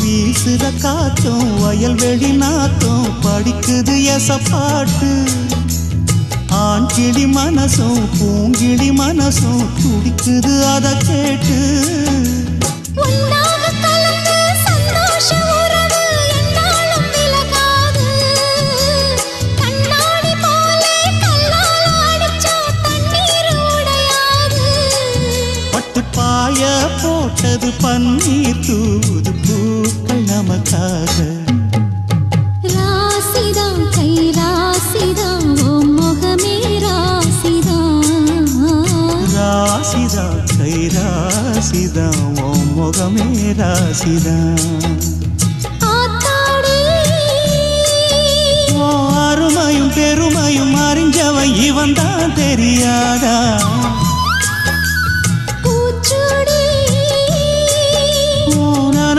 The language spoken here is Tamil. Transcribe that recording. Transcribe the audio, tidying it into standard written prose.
வீசுற காத்தும் வயல்வெளி நாத்தும் படிக்குது எசப்பாட்டு ஆண்கிளி மனசும் பூங்கிளி மனசும் துடிக்குது அத கேட்டு பாய போட்டது பன்னீர் தூது பூக்கள் நமக்காக ராசிதான் கை ராசிதான் ஓ முகமே ராசிதான் ராசிதான் கை ராசிதான் ஓ முகமே ராசிதான் ஓ அருமையும் பெருமையும் அறிஞ்சவன் இவன் தான் தெரியாதா